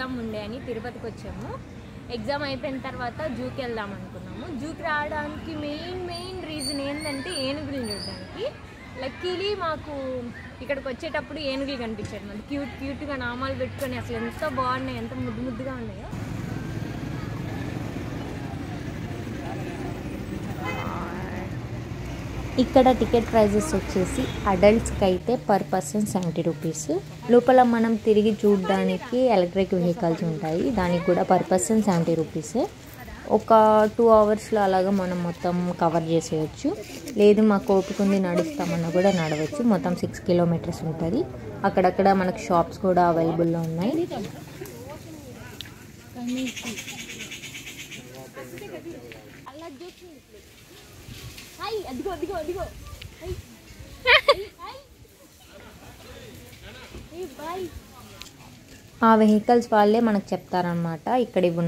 Exam ఉండే అని తిరుపతికి వచ్చాము. ఎగ్జామ్ అయిపోయిన తర్వాత జూకి వెళ్దాం అనుకున్నాము. జూకి రావడానికి మెయిన్ రీజన్ ఏంటంటే ఏనుగులు చూడడానికి. లక్కీలీ మాకు ఇక్కడికి వచ్చేటప్పుడు ఏనుగులు కనిపించారు. మాకు క్యూట్గా నామాలు పెట్టుకొని అసలు ఎంత బాగున్నాయి, ఎంత ముద్దుగా ఉన్నాయో. ఇక్కడ టికెట్ ప్రైజెస్ వచ్చేసి అడల్ట్స్కి అయితే పర్ పర్సన్ 70 రూపీస్. లోపల మనం తిరిగి చూడడానికి ఎలక్ట్రిక్ వెహికల్స్ ఉంటాయి, దానికి కూడా పర్ పర్సన్ 70 రూపీసే. ఒక 2 అవర్స్లో అలాగా మనం మొత్తం కవర్ చేసేయచ్చు. లేదు మాకు ఓపికంది నడుస్తామన్నా కూడా నడవచ్చు. మొత్తం 6 కిలోమీటర్స్ ఉంటుంది. అక్కడక్కడ మనకు షాప్స్ కూడా అవైలబుల్లో ఉన్నాయి. ఆ వెహికల్స్ వాళ్ళే మనకు చెప్తారనమాట, ఇక్కడ ఇవి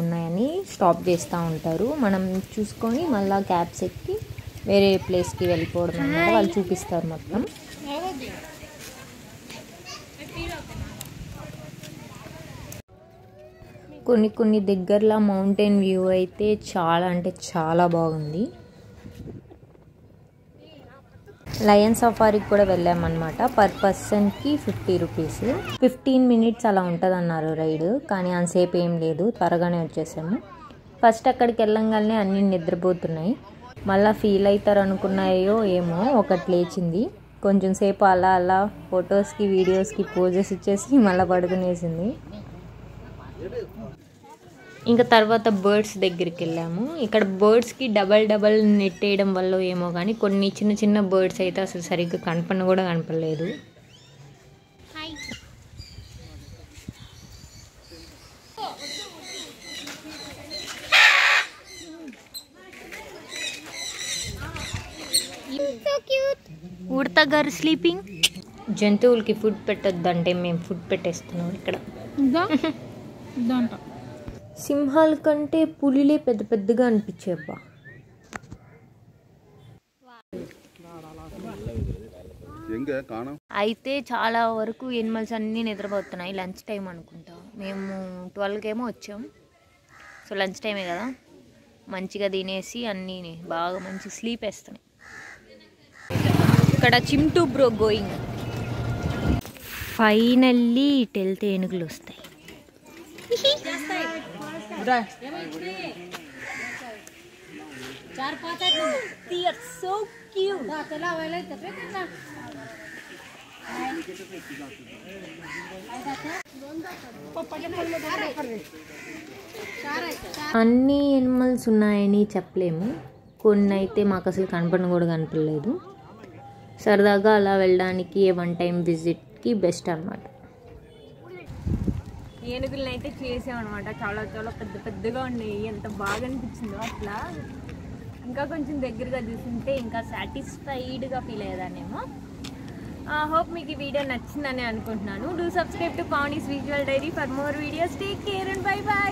ఉన్నాయని స్టాప్ చేస్తూ ఉంటారు. మనం చూసుకొని మళ్ళీ క్యాబ్స్ ఎక్కి వేరే ప్లేస్కి వెళ్ళిపోవడం అనమాట. వాళ్ళు చూపిస్తారు మొత్తం. కొన్ని దగ్గరలో మౌంటైన్ వ్యూ అయితే చాలా అంటే చాలా బాగుంది. లయన్ సఫారీకి కూడా వెళ్ళామన్నమాట. పర్ పర్సన్కి 50 రూపీస్. 15 మినిట్స్ అలా ఉంటుంది అన్నారు రైడ్, కానీ అంతసేపు ఏం లేదు, త్వరగానే వచ్చేసాము. ఫస్ట్ అక్కడికి వెళ్ళంగానే అన్నీ నిద్రపోతున్నాయి. మళ్ళీ ఫీల్ అవుతారు అనుకున్నాయో ఏమో, ఒకటి లేచింది కొంచెం సేపు అలా ఫొటోస్కి వీడియోస్కి పోజెస్ ఇచ్చేసి మళ్ళీ పడుకునేసింది. ఇంకా తర్వాత బర్డ్స్ దగ్గరికి వెళ్ళాము. ఇక్కడ బర్డ్స్కి డబల్ నెట్ వేయడం వల్ల ఏమో కానీ కొన్ని చిన్న బర్డ్స్ అయితే అసలు సరిగ్గా కనపడలేదు. ఉడత గారు స్లీపింగ్. జంతువులకి ఫుడ్ పెట్టొద్దంటే మేము ఫుడ్ పెట్టేస్తున్నాం ఇక్కడ. సింహాల కంటే పులిలే పెద్దగా అనిపించేబ్బా. అయితే చాలా వరకు ఎనిమల్స్ అన్నీ నిద్రపోతున్నాయి. లంచ్ టైం అనుకుంటా, మేము 12కేమో వచ్చాం. సో లంచ్ టైమే కదా, మంచిగా తినేసి అన్నీ బాగా మంచి స్లీప్ వేస్తున్నాయి. ఇక్కడ చిమ్టూ బ్రో గోయింగ్. ఫైనల్లీ ఇటు వెళ్తే ఏనుగులు వస్తాయి. So cute. అన్ని ఎనిమల్స్ ఉన్నాయని చెప్పలేము, కొన్ని అయితే మాకు అసలు కనపడలేదు. సరదాగా అలా వెళ్ళడానికి వన్ టైం విజిట్కి బెస్ట్ అనమాట. ఏనుగులను అయితే చేసామన్నమాట. చాలా పెద్దగా ఉన్నాయి. ఎంత బాగా అనిపించిందో అట్లా. ఇంకా కొంచెం దగ్గరగా చూస్తుంటే ఇంకా సాటిస్ఫైడ్గా ఫీల్ అయ్యేదాన్నేమో. హోప్ మీకు ఈ వీడియో నచ్చిందని అనుకుంటున్నాను. Do subscribe to Pavani's visual diary for more videos. Take care and by.